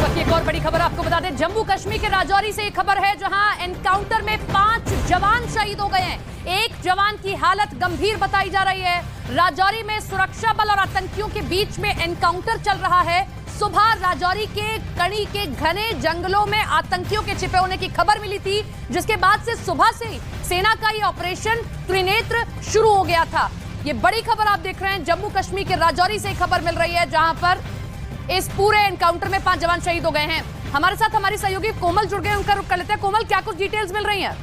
वक्त की एक और बड़ी खबर आपको बता दें, जम्मू कश्मीर के राजौरी से एक खबर है जहां एनकाउंटर में 5 जवान शहीद हो गए हैं। एक जवान की हालत गंभीर बताई जा रही है। राजौरी में सुरक्षा बल और आतंकियों के बीच में एनकाउंटर चल रहा है। सुबह राजौरी के कड़ी के घने जंगलों में आतंकियों के छिपे होने की खबर मिली थी, जिसके बाद से सुबह से ही सेना का ये ऑपरेशन त्रिनेत्र शुरू हो गया था। ये बड़ी खबर आप देख रहे हैं, जम्मू कश्मीर के राजौरी से खबर मिल रही है जहां पर इस पूरे एनकाउंटर में 5 जवान शहीद हो गए हैं। हमारे साथ हमारी सहयोगी कोमल जुड़ गए, उनका रुख कर लेते हैं। कोमल, क्या कुछ डिटेल्स मिल रही हैं?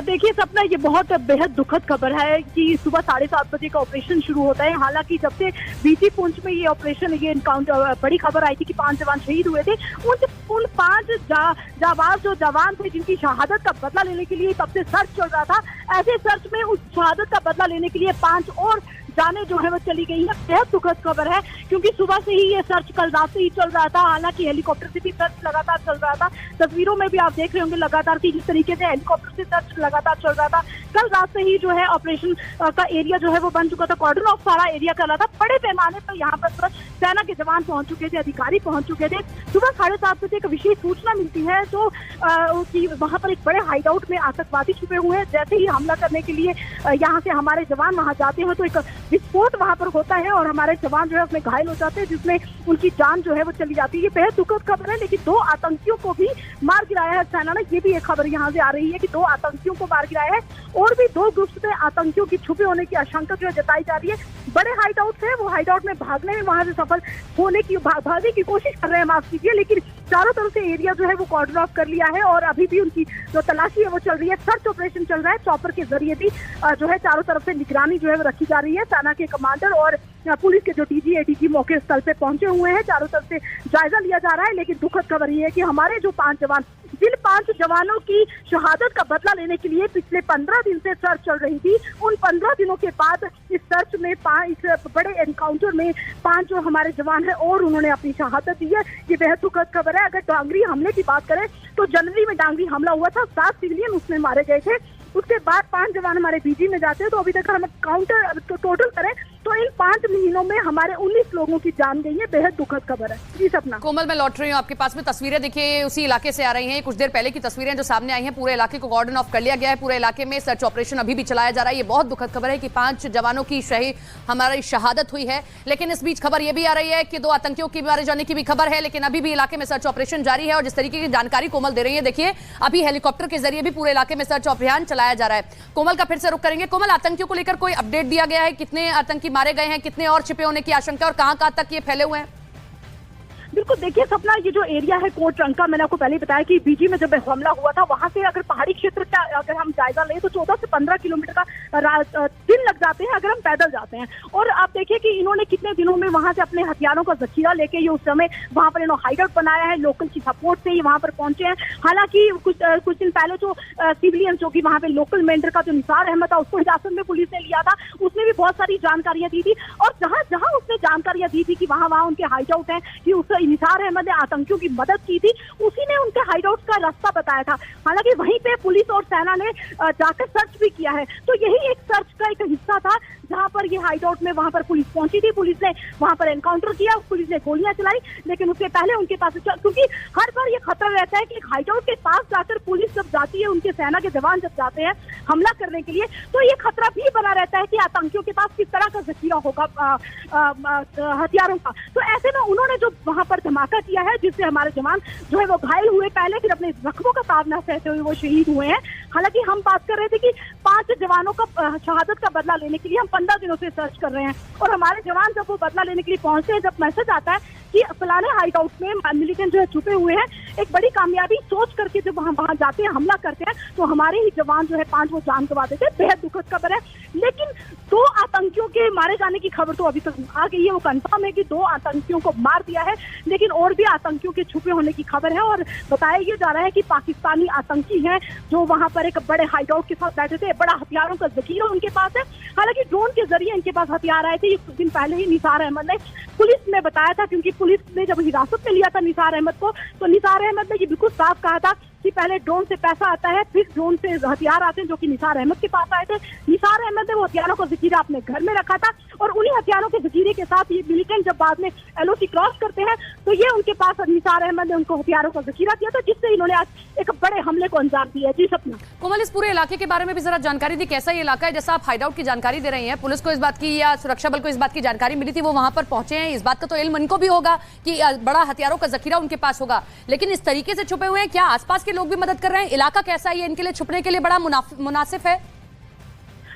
देखिए सपना, ये बहुत बेहद दुखद खबर है कि सुबह 7:30 बजे का ऑपरेशन शुरू होता है। हालांकि जब से बीसी पुंछ में ये ऑपरेशन, ये एनकाउंटर, बड़ी खबर आई थी कि 5 जवान शहीद हुए थे, उन 5 जाबाज जो जवान थे जिनकी शहादत का बदला लेने के लिए तब से सर्च चल रहा था, ऐसे सर्च में उस शहादत का बदला लेने के लिए 5 और जाने जो है वो चली गई है। बेहद दुखद खबर है क्योंकि सुबह से ही ये सर्च कल रात से ही चल रहा था। हालांकि हेलीकॉप्टर से भी सर्च लगातार चल रहा था। तस्वीरों में भी आप देख रहे होंगे लगातार कि जिस तरीके से हेलीकॉप्टर से सर्च लगातार चल रहा था। कल रात से ही जो है ऑपरेशन का एरिया जो है वो बन चुका था, कॉर्डन ऑफ सारा एरिया कर रहा था। बड़े पैमाने पर यहाँ पर सेना के जवान पहुंच चुके थे, अधिकारी पहुंच चुके थे। सुबह 7:30 बजे एक विशेष सूचना मिलती है जो वहाँ पर एक बड़े हाइड आउट में आतंकवादी छुपे हुए हैं। जैसे ही हमला करने के लिए यहाँ से हमारे जवान वहाँ जाते हैं तो एक विस्फोट वहां पर होता है और हमारे जवान जो है उसमें घायल हो जाते हैं, जिसमें उनकी जान जो है वो चली जाती है। ये बेहद दुखद खबर है, लेकिन 2 आतंकियों को भी मार गिराया है सेना ने। ये भी एक खबर यहाँ से आ रही है कि 2 आतंकियों को मार गिराया है और भी 2 ग्रुप्स में आतंकियों की छुपे होने की आशंका जो है जताई जा रही है। बड़े हाइड आउट से वो हाइड आउट में भागने में वहां से सफल होने की भागने की कोशिश कर रहे हैं, माफ कीजिए, लेकिन चारों तरफ से एरिया जो है वो कॉर्डन ऑफ कर लिया है और अभी भी उनकी जो तलाशी है वो चल रही है। सर्च ऑपरेशन चल रहा है, चॉपर के जरिए भी जो है चारों तरफ से निगरानी जो है वो रखी जा रही है। सेना के कमांडर और पुलिस के जो डीजी एडीजी मौके स्थल पे पहुंचे हुए हैं, चारों तरफ से जायजा लिया जा रहा है। लेकिन दुखद खबर ये है कि हमारे जो 5 जवान, जिन 5 जवानों की शहादत का बदला लेने के लिए पिछले 15 दिन से सर्च चल रही थी, उन 15 दिनों के बाद इस सर्च में इस बड़े एनकाउंटर में 5 जो हमारे जवान हैं और उन्होंने अपनी शहादत दी है। ये बेहद दुखद खबर है। अगर डांगरी हमले की बात करें तो जनवरी में डांगरी हमला हुआ था, 7 सिविलियन उसमें मारे गए थे। उसके बाद 5 जवान हमारे बीजी में जाते हैं, तो अभी तक हम काउंटर टोटल करें तो इन 5 महीनों में हमारे 19 लोगों की जान गई है। बेहद दुखद खबर है जी सपना। कोमल, मैं लौट रही हूँ आपके पास में। तस्वीरें देखिए उसी इलाके से आ रही हैं, कुछ देर पहले की तस्वीरें जो सामने आई हैं। पूरे इलाके को कॉर्डन ऑफ कर लिया गया है, पूरे इलाके में सर्च ऑपरेशन अभी भी चलाया जा रहा है। ये बहुत दुखद खबर है कि 5 जवानों की हमारी शहादत हुई है। लेकिन इस बीच खबर यह भी आ रही है कि 2 आतंकियों की मारे जाने की भी खबर है, लेकिन अभी भी इलाके में सर्च ऑपरेशन जारी है। और जिस तरीके की जानकारी कोमल दे रही है, देखिए अभी हेलीकॉप्टर के जरिए भी पूरे इलाके में सर्च अभियान चलाया जा रहा है। कोमल का फिर से रुख करेंगे। कोमल, आतंकियों को लेकर कोई अपडेट दिया गया है? कितने आतंकी मारे गए हैं, कितने और छिपे होने की आशंका और कहां तक ये फैले हुए हैं? बिल्कुल, देखिए सपना, ये जो एरिया है कोट रंका, मैंने आपको पहले ही बताया कि बीजी में जब हमला हुआ था वहां से अगर पहाड़ी क्षेत्र का अगर हम जायजा लें तो 14 से 15 किलोमीटर का दिन लग जाते हैं अगर हम पैदल जाते हैं। और आप देखिए कि इन्होंने कितने दिनों में वहां से अपने हथियारों का जखीरा लेके ये उस समय वहां पर इन्होंने हाइड आउट बनाया है, लोकल की सपोर्ट से ही वहां पर पहुंचे हैं। हालांकि कुछ दिन पहले जो सिविलियन जो की वहां पे लोकल मेंबर का जो निसार अहमद था, उसको हिरासत में पुलिस ने लिया था। उसने भी बहुत सारी जानकारियां दी थी और जहां जहां उसने जानकारियां दी थी कि वहां उनके हाइड आउट है, कि उस निसार अहमद ने आतंकियों की मदद की थी, उसी ने उनके हाइड आउट का रास्ता बताया था। हालांकि वहीं पे पुलिस और सेना ने जाकर सर्च भी किया है। तो यही एक सर्च का एक हिस्सा था जहां पर ये हाइड आउट में वहां पर पुलिस पहुंची थी। पुलिस ने वहां पर एनकाउंटर किया, पुलिस ने गोलियां चलाई, लेकिन उसके पहले उनके पास, क्योंकि हर बार ये खतरा रहता है कि हाइड आउट के पास जाकर पुलिस जब जाती है, उनके सेना के जवान जब जाते हैं हमला करने के लिए, तो ये खतरा भी बना रहता है कि आतंकियों के पास किस तरह का जखीरा होगा हथियारों का। तो ऐसे में उन्होंने जो वहां पर धमाका किया है, जिससे हमारे जवान जो है वो घायल हुए, पहले फिर अपने जख्मों का ताब न सहते हुए वो शहीद हुए हैं। हालांकि हम बात कर रहे थे कि 5 जवानों का शहादत का बदला लेने के लिए हम 15 दिनों से सर्च कर रहे हैं और हमारे जवान जब वो बदला लेने के लिए पहुंचते हैं, जब मैसेज आता है कि फलाने हाइड आउट में मिलिटेंट जो है छुपे हुए हैं, एक बड़ी कामयाबी सोच करके जब वहां जाते हैं, हमला करते हैं, तो हमारे ही जवान जो है 5 वो जान गंवा देते हैं। बेहद दुखद खबर है। लेकिन 2 आतंकियों के मारे जाने की खबर तो अभी तक आ गई है, वो कंफर्म है कि 2 आतंकियों को मार दिया है, लेकिन और भी आतंकियों के छुपे होने की खबर है। और बताया ये जा रहा है कि पाकिस्तानी आतंकी हैं जो वहां पर एक बड़े हाइड आउट के साथ बैठे थे, बड़ा हथियारों का जखीरा उनके पास है। हालांकि ड्रोन के जरिए इनके पास हथियार आए थे। ये कुछ दिन पहले ही निसार अहमद ने पुलिस में बताया था, क्योंकि पुलिस ने जब हिरासत में लिया था निसार अहमद को, तो निसार अहमद ने ये बिल्कुल साफ कहा था कि पहले ड्रोन से पैसा आता है, फिर ड्रोन से हथियार आते हैं, जो कि निसार अहमद के पास आए थे। निसार अहमद ने वो हथियारों का जखीरा अपने घर में रखा था और उन्हीं हथियारों के जखीरे के साथ ये मिलिटेंट जब बाद में एलओसी क्रॉस करते हैं तो ये उनके पास निसार अहमद ने उनको हथियारों का जखीरा दिया था, जिससे इन्होंने आज एक बड़े हमले को अंजाम दिया। जी सपना। कोमल, इस पूरे इलाके के बारे में भी जरा जानकारी दी, कैसा ये इलाका है? जैसा आप हाइडआउट की जानकारी दे रही हैं, पुलिस को इस बात की या सुरक्षा बल को इस बात की जानकारी मिली थी, वो वहां पर पहुंचे हैं, इस बात का तो इल्म इनको भी होगा कि बड़ा हथियारों का जखीरा उनके पास होगा, लेकिन इस तरीके से छुपे हुए हैं, क्या आसपास के लोग भी मदद कर रहे हैं? इलाका कैसा है? ये इनके लिए छुपने के लिए बड़ा मुनासिब है?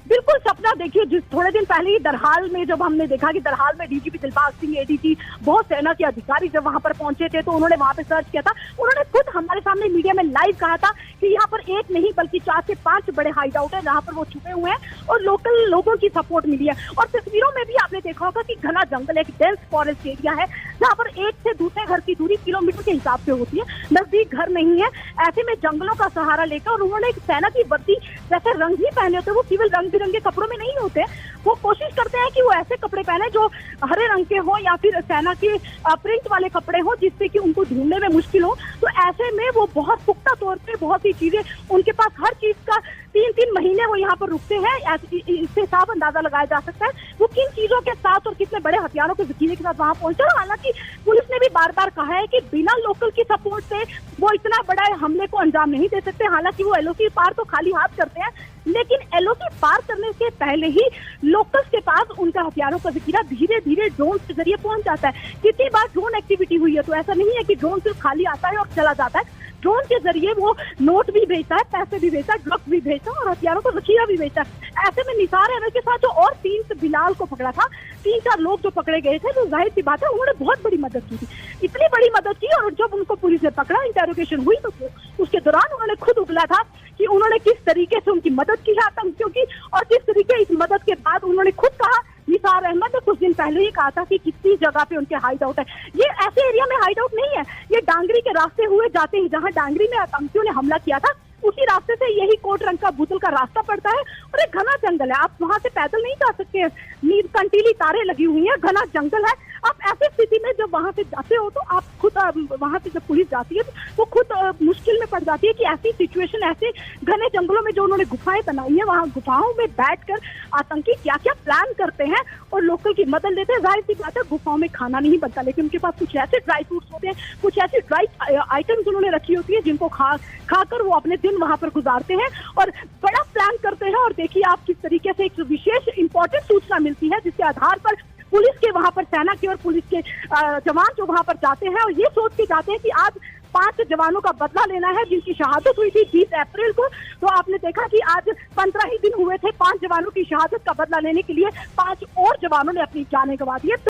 बिल्कुल सपना, देखिए जिस थोड़े दिन पहले ही दरहाल में जब हमने देखा कि दरहाल में डीजीपी दिलबाग सिंह, एडीजी, बहुत सेना के अधिकारी जब वहां पर पहुंचे थे तो उन्होंने वहां पे सर्च किया था। उन्होंने खुद हमारे सामने मीडिया में लाइव कहा था कि यहाँ पर एक नहीं बल्कि 4 से 5 बड़े हाइड आउट है जहाँ पर वो छुपे हुए हैं और लोकल लोगों की सपोर्ट मिली है। और तस्वीरों में भी आपने देखा होगा कि घना जंगल, एक डेंस फॉरेस्ट एरिया है जहाँ पर एक से दूसरे घर की दूरी किलोमीटर के हिसाब से होती है, नजदीक घर नहीं है। ऐसे में जंगलों का सहारा लेकर और उन्होंने एक सेना की वर्दी जैसे रंग ही पहने होते, वो केवल रंग बिरंगे कपड़ों में नहीं होते, वो कोशिश करते हैं कि वो ऐसे कपड़े पहने जो हरे रंग के हो या फिर सेना के प्रिंट वाले कपड़े हो, जिससे कि उनको ढूंढने में मुश्किल हो। तो ऐसे में वो बहुत पुख्ता तौर पे बहुत सी चीजें उनके पास, हर चीज का 3-3 महीने वो यहाँ पर रुकते हैं। इससे साफ अंदाजा लगाया जा सकता है वो किन चीजों के साथ और कितने बड़े हथियारों के जखीरे के साथ वहां पहुंचे। हालांकि पुलिस ने भी बार बार कहा है कि बिना लोकल की सपोर्ट से वो इतना बड़ा हमले को अंजाम नहीं दे सकते। हालांकि वो एलओसी पार तो खाली हाथ करते हैं, लेकिन एलओसी पार करने से पहले ही लोकल्स के पास उनका हथियारों का जखीरा धीरे धीरे ड्रोन के जरिए पहुंच जाता है। कितनी बार ड्रोन एक्टिविटी हुई है, तो ऐसा नहीं है कि ड्रोन सिर्फ खाली आता है और चला जाता है। ड्रोन के जरिए वो नोट भी भेजता है, पैसे भी भेजता है, ड्रग्स भी भेजता है और हथियारों का जखीरा भी भेजता है। ऐसे में निसार अहमद के साथ जो और 3 बिलाल को पकड़ा था, 3-4 लोग जो पकड़े गए थे, तो जाहिर सी बात है उन्होंने बहुत बड़ी मदद की थी, इतनी बड़ी मदद की। और जब उनको पुलिस ने पकड़ा, इंटेरोगेशन हुई, तो उसके दौरान उन्होंने खुद उगला था कि उन्होंने किस तरीके से उनकी मदद की है आतंकियों की, और किस तरीके इस मदद के बाद उन्होंने खुद कहा, निसार अहमद ने कुछ दिन पहले ही कहा था कि कितनी जगह पे उनके हाइड आउट है। ये ऐसे एरिया में हाइड आउट नहीं है, ये डांगरी के रास्ते हुए जाते ही जहां डांगरी में आतंकियों ने हमला किया था, उसी रास्ते से यही कोट रंग का भूतल का रास्ता पड़ता है और एक घना जंगल है। आप वहां से पैदल नहीं जा सकते हैं, नींद कंटीली तारे लगी हुई है, घना जंगल है। आप ऐसी स्थिति में जब वहां से जाते हो तो आप खुद वहां से जब पुलिस जाती है तो वो खुद मुश्किल में पड़ जाती है कि ऐसी सिचुएशन, ऐसे घने जंगलों में जो उन्होंने गुफाएं बनाई है, वहां गुफाओं में बैठकर आतंकी क्या क्या प्लान करते हैं और लोकल की मदद लेते हैं। जाहिर सी बात है गुफाओं में खाना नहीं बनता, लेकिन उनके पास कुछ ऐसे ड्राई फ्रूट्स होते हैं, कुछ ऐसी ड्राई आइटम्स उन्होंने रखी होती है जिनको खाकर वो अपने दिन वहां पर गुजारते हैं और बड़ा प्लान करते हैं। और देखिए आप किस तरीके से एक विशेष इंपॉर्टेंट सूचना मिलती है जिसके आधार पर पुलिस के वहां पर, सेना के और पुलिस के जवान जो वहां पर जाते हैं और ये सोच के जाते हैं कि आज 5 जवानों का बदला लेना है जिनकी शहादत हुई थी 20 अप्रैल को। तो आपने देखा कि आज 15 ही दिन हुए थे 5 जवानों की शहादत का बदला लेने के लिए 5 और जवानों ने अपनी जानें गंवा दी है।